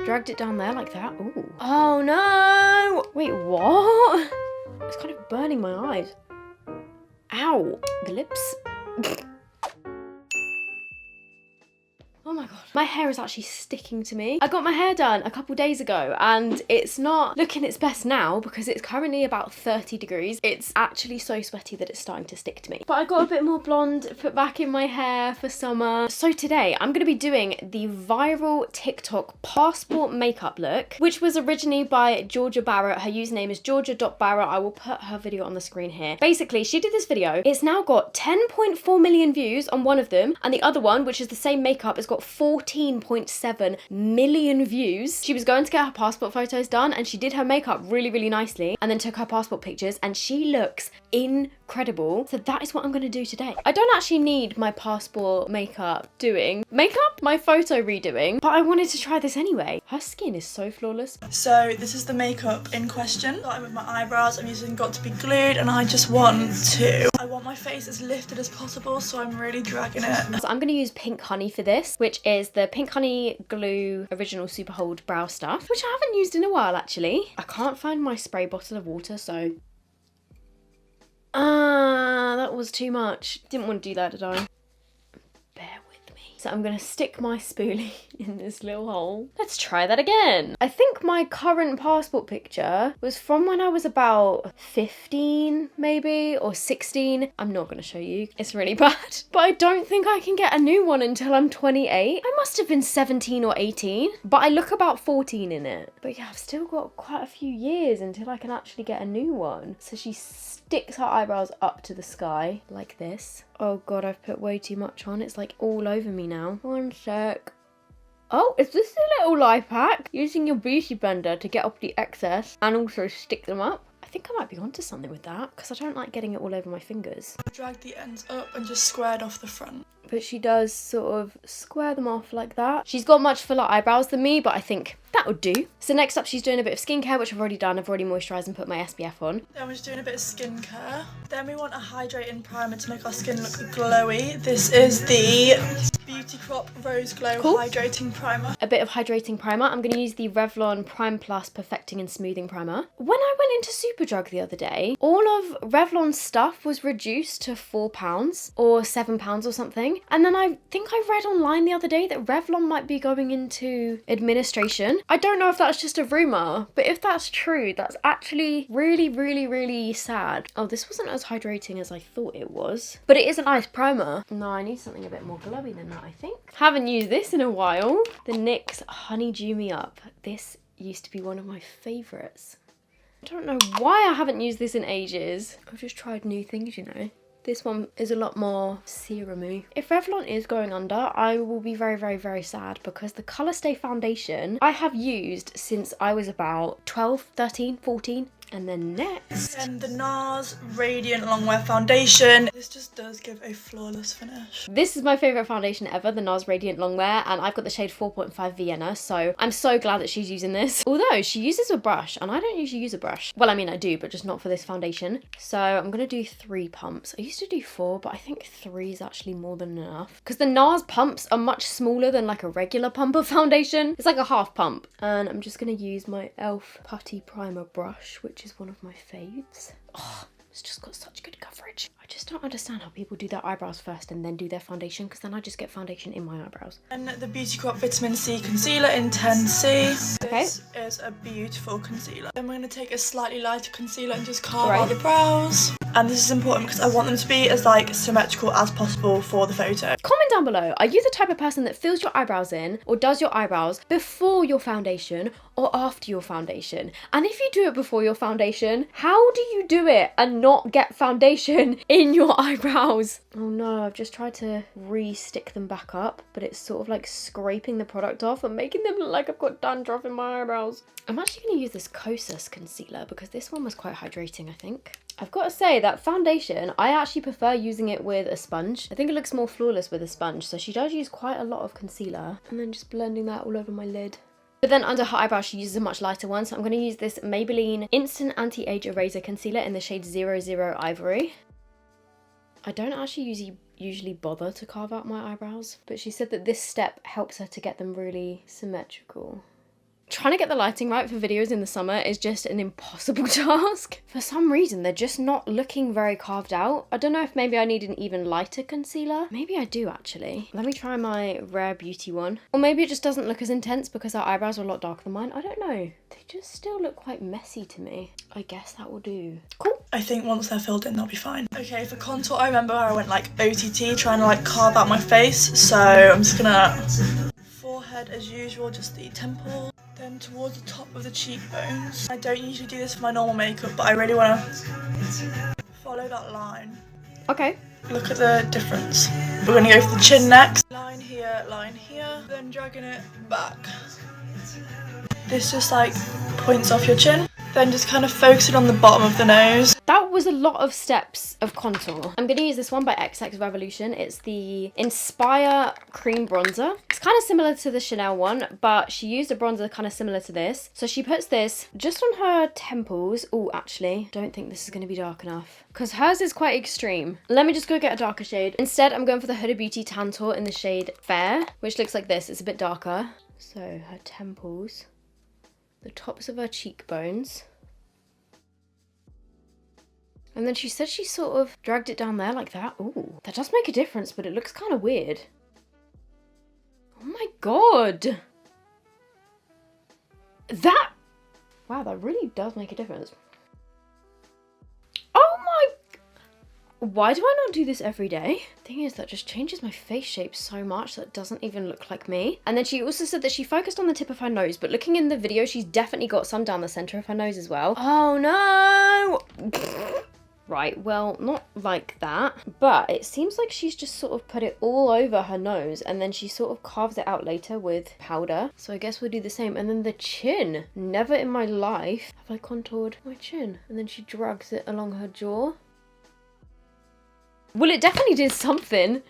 Dragged it down there like that. Ooh. Oh no! Wait, what? It's kind of burning my eyes. Ow! The lips. Oh my god. My hair is actually sticking to me. I got my hair done a couple days ago and it's not looking its best now because it's currently about 30 degrees. It's actually so sweaty that it's starting to stick to me. But I got a bit more blonde put back in my hair for summer. So today I'm going to be doing the viral TikTok passport makeup look, which was originally by Georgia Barrett. Her username is georgia.barrett. I will put her video on the screen here. Basically, she did this video. It's now got 10.4 million views on one of them, and the other one, which is the same makeup, has got 14.7 million views. She was going to get her passport photos done and she did her makeup really, really nicely and then took her passport pictures and she looks incredible. So that is what I'm going to do today. I don't actually need my passport makeup doing. Makeup? My photo redoing. But I wanted to try this anyway. Her skin is so flawless. So this is the makeup in question. Starting with my eyebrows, I'm using Got to Be Glued and I just want I want my face as lifted as possible, so I'm really dragging it. So I'm going to use Pink Honey for this, which is the Pink Honey Glue Original Super Hold Brow Stuff, which I haven't used in a while actually. I can't find my spray bottle of water, so... that was too much. Didn't want to do that, did I? Bear with me. So I'm going to stick my spoolie in this little hole. Let's try that again. I think my current passport picture was from when I was about 15 maybe, or 16. I'm not going to show you. It's really bad. But I don't think I can get a new one until I'm 28. I must have been 17 or 18, but I look about 14 in it. But yeah, I've still got quite a few years until I can actually get a new one. So she sticks her eyebrows up to the sky like this. Oh god, I've put way too much on. It's like all over me now. One sec. Oh, is this a little life hack? Using your beauty blender to get off the excess and also stick them up? I think I might be onto something with that because I don't like getting it all over my fingers. I dragged the ends up and just squared off the front. But she does sort of square them off like that. She's got much fuller eyebrows than me, but I think that would do. So next up, she's doing a bit of skincare, which I've already done. I've already moisturised and put my SPF on. Then we're just doing a bit of skincare. Then we want a hydrating primer to make our skin look glowy. This is the Beauty Crop Rose Glow Hydrating Primer. A bit of hydrating primer. I'm going to use the Revlon Prime Plus Perfecting and Smoothing Primer. When I went into Superdrug the other day, all of Revlon's stuff was reduced to £4 or £7 or something. And then I think I read online the other day that Revlon might be going into administration. I don't know if that's just a rumour, but if that's true, that's actually really, really, really sad. Oh, this wasn't as hydrating as I thought it was. But it is a nice primer. No, I need something a bit more glowy than that, I think. Haven't used this in a while. The NYX Honeydew Me Up. This used to be one of my favourites. I don't know why I haven't used this in ages. I've just tried new things, you know. This one is a lot more serum-y. If Revlon is going under, I will be very, very, very sad because the Colour Stay foundation I have used since I was about 12, 13, 14. And then next... And the Nars Radiant Longwear Foundation. This just does give a flawless finish. This is my favourite foundation ever, the Nars Radiant Longwear, and I've got the shade 4.5 Vienna, so I'm so glad that she's using this. Although, she uses a brush, and I don't usually use a brush. Well, I mean, I do, but just not for this foundation. So I'm going to do 3 pumps. I used to do 4, but I think 3 is actually more than enough. Because the Nars pumps are much smaller than like a regular pump of foundation. It's like a half pump. And I'm just going to use my e.l.f. Putty Primer brush, which is one of my faves. Oh, it's just got such good coverage. I just don't understand how people do their eyebrows first and then do their foundation, because then I just get foundation in my eyebrows. And the Beauty Crop Vitamin C Concealer in 10C. Okay. This is a beautiful concealer. Then we're going to take a slightly lighter concealer and just carve out the brows. And this is important because I want them to be as like symmetrical as possible for the photo. Comment down below, are you the type of person that fills your eyebrows in or does your eyebrows before your foundation or after your foundation? And if you do it before your foundation, how do you do it and not get foundation in your eyebrows? Oh no, I've just tried to re-stick them back up, but it's sort of like scraping the product off and making them look like I've got dandruff in my eyebrows. I'm actually going to use this Kosas concealer because this one was quite hydrating, I think. I've got to say that foundation, I actually prefer using it with a sponge. I think it looks more flawless with a sponge, so she does use quite a lot of concealer and then just blending that all over my lid. But then under her eyebrow, she uses a much lighter one, so I'm going to use this Maybelline Instant Anti-Age Eraser Concealer in the shade 00 Ivory. I don't actually usually bother to carve out my eyebrows, but she said that this step helps her to get them really symmetrical. Trying to get the lighting right for videos in the summer is just an impossible task. For some reason, they're just not looking very carved out. I don't know if maybe I need an even lighter concealer. Maybe I do actually. Let me try my Rare Beauty one. Or maybe it just doesn't look as intense because our eyebrows are a lot darker than mine. I don't know. They just still look quite messy to me. I guess that will do. Cool. I think once they're filled in, they'll be fine. Okay, for contour, I remember I went like OTT trying to like carve out my face. So I'm just gonna forehead as usual, just the temple. Then towards the top of the cheekbones. I don't usually do this for my normal makeup, but I really want to follow that line. Okay. Look at the difference. We're going to go for the chin next. Line here, then dragging it back. This just like points off your chin. Then just kind of focusing on the bottom of the nose. That was a lot of steps of contour. I'm going to use this one by XX Revolution. It's the Inspire Cream Bronzer. It's kind of similar to the Chanel one, but she used a bronzer kind of similar to this. So she puts this just on her temples. Oh, actually, don't think this is going to be dark enough because hers is quite extreme. Let me just go get a darker shade. Instead, I'm going for the Huda Beauty Tantour in the shade Fair, which looks like this. It's a bit darker. So her temples, the tops of her cheekbones. And then she said she sort of dragged it down there like that. Ooh, that does make a difference, but it looks kind of weird. Oh my god. Wow, that really does make a difference. Oh my, why do I not do this every day? Thing is, that just changes my face shape so much that it doesn't even look like me. And then she also said that she focused on the tip of her nose, but looking in the video, she's definitely got some down the center of her nose as well. Oh no. Right, well, not like that, but it seems like she's just sort of put it all over her nose and then she sort of carves it out later with powder. So I guess we'll do the same. And then the chin. Never in my life have I contoured my chin. And then she drags it along her jaw. Well, it definitely did something.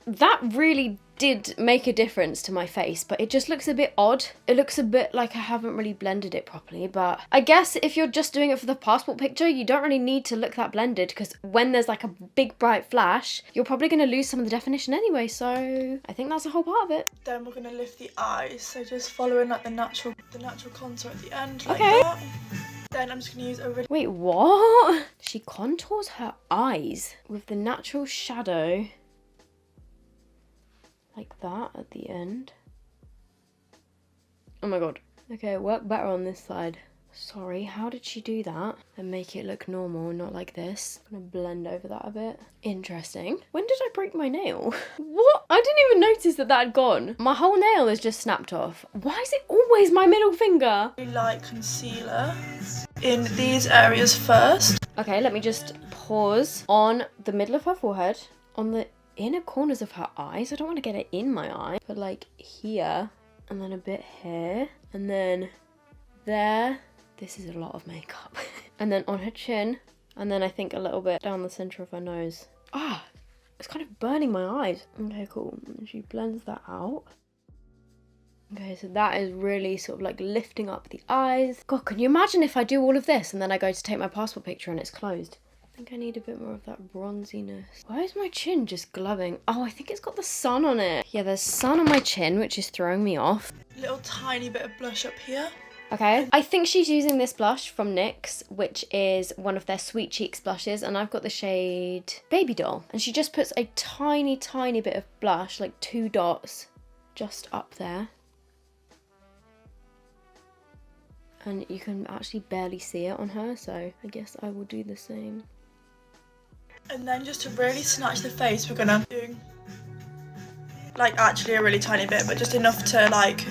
That really did make a difference to my face, but it just looks a bit odd. It looks a bit like I haven't really blended it properly, but I guess if you're just doing it for the passport picture, you don't really need to look that blended because when there's like a big bright flash, you're probably going to lose some of the definition anyway, so I think that's a whole part of it. Then we're going to lift the eyes, so just following like the natural contour at the end, like that. Then I'm just going to use a really... Wait, what? She contours her eyes with the natural shadow like that at the end. Oh my god. Okay, work better on this side. Sorry, how did she do that and make it look normal, not like this? I'm gonna blend over that a bit. Interesting. When did I break my nail? What? I didn't even notice that that had gone. My whole nail is just snapped off. Why is it always my middle finger? Light concealer in these areas first. Okay, let me just pause on the middle of her forehead, on the inner corners of her eyes. I don't want to get it in my eye, but like here, and then a bit here, and then there. This is a lot of makeup. And then on her chin, and then I think a little bit down the center of her nose. Ah, it's kind of burning my eyes. Okay, cool. And she blends that out. Okay, so that is really sort of like lifting up the eyes. God, can you imagine if I do all of this and then I go to take my passport picture and it's closed? I think I need a bit more of that bronziness. Why is my chin just glowing? Oh, I think it's got the sun on it. Yeah, there's sun on my chin, which is throwing me off. Little tiny bit of blush up here. Okay, I think she's using this blush from NYX, which is one of their Sweet Cheeks blushes, and I've got the shade Baby Doll. And she just puts a tiny, tiny bit of blush, like 2 dots, just up there. And you can actually barely see it on her, so I guess I will do the same. And then just to really snatch the face, we're gonna do like actually a really tiny bit, but just enough to like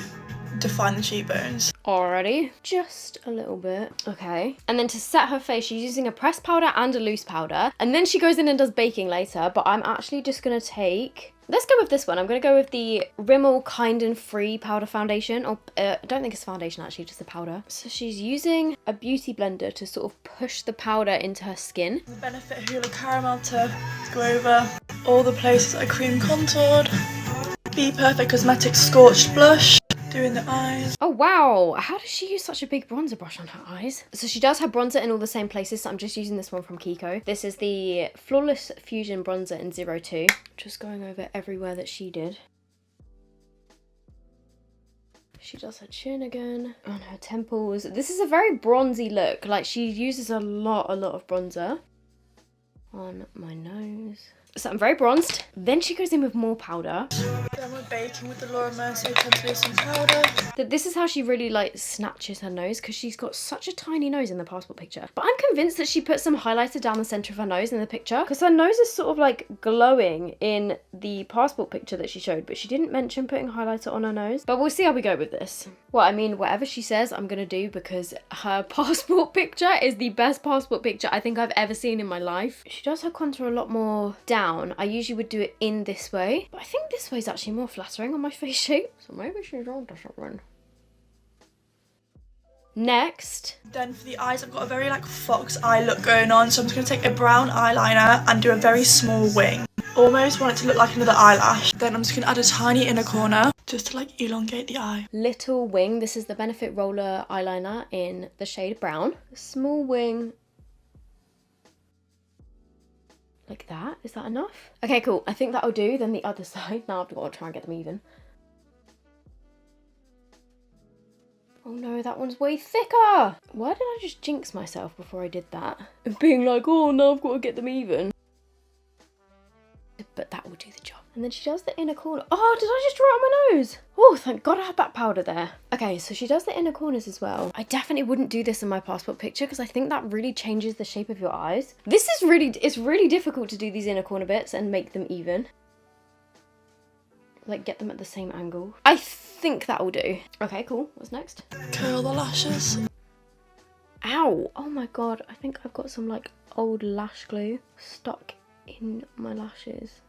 define the cheekbones. Already, just a little bit. Okay, and then to set her face, she's using a pressed powder and a loose powder, and then she goes in and does baking later. But I'm actually just gonna take, let's go with this one. I'm gonna go with the Rimmel Kind and Free powder foundation, or I don't think it's foundation actually, just the powder. So she's using a beauty blender to sort of push the powder into her skin. The benefit of Hoola Caramel to go over all the places I cream contoured. Be Perfect Cosmetics Scorched Blush. Doing the eyes. Oh wow, how does she use such a big bronzer brush on her eyes? So she does have bronzer in all the same places, so I'm just using this one from Kiko. This is the Flawless Fusion Bronzer in 02. Just going over everywhere that she did. She does her chin again and her temples. This is a very bronzy look. Like, she uses a lot of bronzer on my nose. So I'm very bronzed. Then she goes in with more powder. Then we're baking with the Laura Mercier translucent powder. This is how she really like snatches her nose, because she's got such a tiny nose in the passport picture. But I'm convinced that she put some highlighter down the centre of her nose in the picture, because her nose is sort of like glowing in the passport picture that she showed, but she didn't mention putting highlighter on her nose. But we'll see how we go with this. Well, I mean, whatever she says, I'm gonna do, because her passport picture is the best passport picture I think I've ever seen in my life. She does her contour a lot more down. I usually would do it in this way, but I think this way is actually more flattering on my face shape. So maybe she's on to something. Next. Then for the eyes, I've got a very like fox eye look going on. So I'm just going to take a brown eyeliner and do a very small wing. Almost want it to look like another eyelash. Then I'm just going to add a tiny inner corner just to like elongate the eye. Little wing. This is the Benefit Roller eyeliner in the shade brown. A small wing. Like that. Is that enough? Okay, cool. I think that'll do. Then the other side. Now I've got to try and get them even. Oh no, that one's way thicker. Why did I just jinx myself before I did that? Being like, oh no, I've got to get them even. But that will do the job. And then she does the inner corner. Oh, did I just draw it on my nose? Oh, thank God I had that powder there. Okay, so she does the inner corners as well. I definitely wouldn't do this in my passport picture, because I think that really changes the shape of your eyes. It's really difficult to do these inner corner bits and make them even. Like, get them at the same angle. I think that will do. Okay, cool. What's next? Curl the lashes. Ow! Oh my God, I think I've got some like old lash glue stuck in my lashes.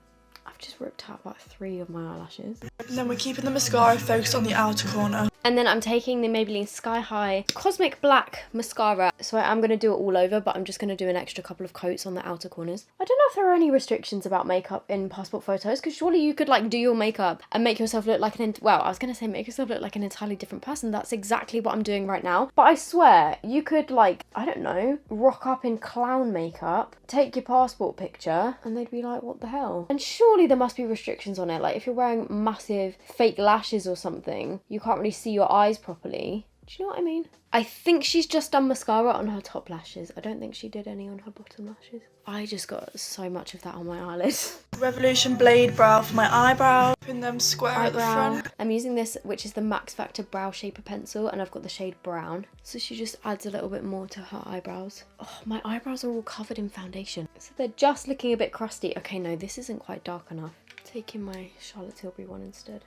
I've just ripped out about 3 of my eyelashes. And then we're keeping the mascara focused on the outer corner. And then I'm taking the Maybelline Sky High Cosmic Black Mascara. So I'm going to do it all over, but I'm just going to do an extra couple of coats on the outer corners. I don't know if there are any restrictions about makeup in passport photos, because surely you could like do your makeup and make yourself look like well, I was going to say make yourself look like an entirely different person. That's exactly what I'm doing right now. But I swear, you could like, I don't know, rock up in clown makeup, take your passport picture, and they'd be like, what the hell? And surely there must be restrictions on it. Like if you're wearing massive fake lashes or something, you can't really see your eyes properly. Do you know what I mean? I think she's just done mascara on her top lashes. I don't think she did any on her bottom lashes. I just got so much of that on my eyelids. Revolution Blade Brow for my eyebrow. Pin them square at the front. I'm using this, which is the Max Factor Brow Shaper Pencil, and I've got the shade brown. So she just adds a little bit more to her eyebrows. Oh, my eyebrows are all covered in foundation. So they're just looking a bit crusty. Okay, no, this isn't quite dark enough. Taking my Charlotte Tilbury one instead.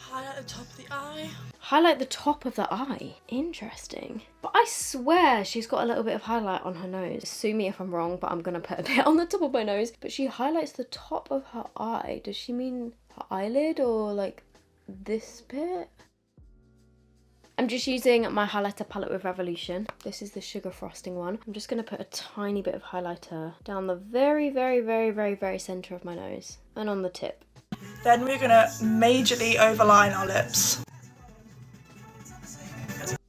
Highlight the top of the eye. Highlight the top of the eye. Interesting. But I swear she's got a little bit of highlight on her nose. Sue me if I'm wrong, but I'm gonna put a bit on the top of my nose. But she highlights the top of her eye. Does she mean her eyelid or like this bit? I'm just using my highlighter palette with Revolution. This is the Sugar Frosting one. I'm just gonna put a tiny bit of highlighter down the very, very, very, very, very center of my nose and on the tip. Then we're gonna majorly overline our lips.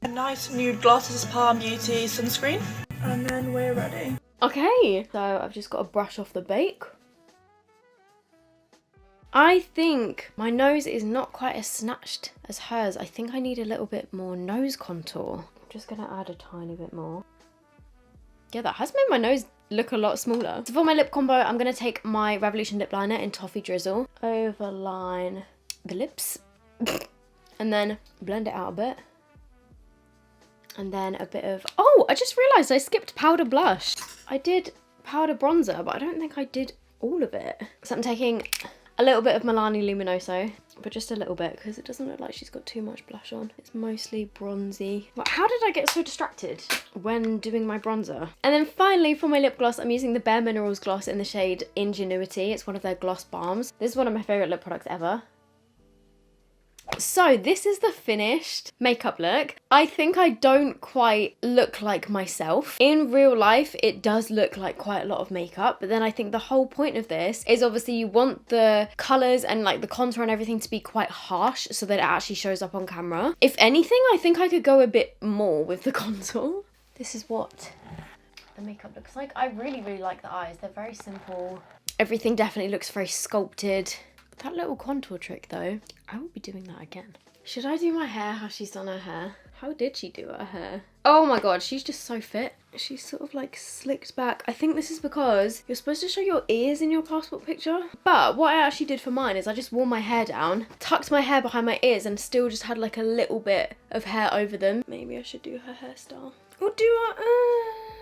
A nice nude gloss. This is Palm Beauty sunscreen. And then we're ready. Okay, so I've just got to brush off the bake. I think my nose is not quite as snatched as hers. I think I need a little bit more nose contour. I'm just gonna add a tiny bit more. Yeah, that has made my nose look a lot smaller. So for my lip combo, I'm going to take my Revolution lip liner in Toffee Drizzle. Overline the lips. And then blend it out a bit. And then a bit of... Oh, I just realised I skipped powder blush. I did powder bronzer, but I don't think I did all of it. So I'm taking a little bit of Milani Luminoso, but just a little bit, because it doesn't look like she's got too much blush on. It's mostly bronzy. Well, how did I get so distracted when doing my bronzer? And then finally for my lip gloss, I'm using the Bare Minerals gloss in the shade Ingenuity. It's one of their gloss balms. This is one of my favourite lip products ever. So this is the finished makeup look. I think I don't quite look like myself. In real life, it does look like quite a lot of makeup, but then I think the whole point of this is obviously you want the colours and like the contour and everything to be quite harsh so that it actually shows up on camera. If anything, I think I could go a bit more with the contour. This is what the makeup looks like. I really, really like the eyes. They're very simple. Everything definitely looks very sculpted. That little contour trick though, I will be doing that again. Should I do my hair how she's done her hair? How did she do her hair? Oh my god, she's just so fit. She's sort of like slicked back. I think this is because you're supposed to show your ears in your passport picture. But what I actually did for mine is I just wore my hair down, tucked my hair behind my ears and still just had like a little bit of hair over them. Maybe I should do her hairstyle. Or do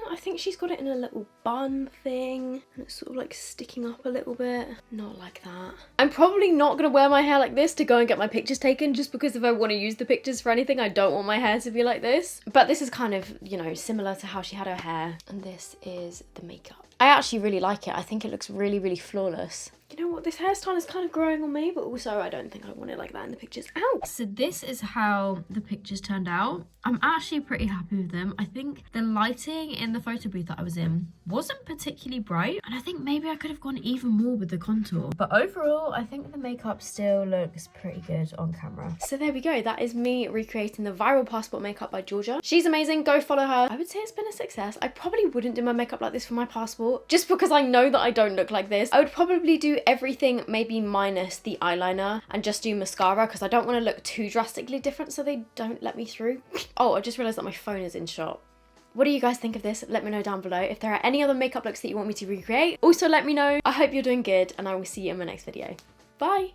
I think she's got it in a little bun thing and it's sort of like sticking up a little bit. Not like that. I'm probably not gonna wear my hair like this to go and get my pictures taken, just because if I want to use the pictures for anything, I don't want my hair to be like this. But this is kind of, you know, similar to how she had her hair. And this is the makeup. I actually really like it. I think it looks really, really flawless. You know what, this hairstyle is kind of growing on me, but also I don't think I want it like that in the pictures. Ow! So this is how the pictures turned out. I'm actually pretty happy with them. I think the lighting in the photo booth that I was in wasn't particularly bright, and I think maybe I could have gone even more with the contour. But overall, I think the makeup still looks pretty good on camera. So there we go. That is me recreating the viral passport makeup by Georgia. She's amazing. Go follow her. I would say it's been a success. I probably wouldn't do my makeup like this for my passport, just because I know that I don't look like this. I would probably do everything maybe minus the eyeliner and just do mascara, because I don't want to look too drastically different so they don't let me through. Oh, I just realised that my phone is in shot. What do you guys think of this? Let me know down below. If there are any other makeup looks that you want me to recreate, also let me know. I hope you're doing good and I will see you in my next video. Bye!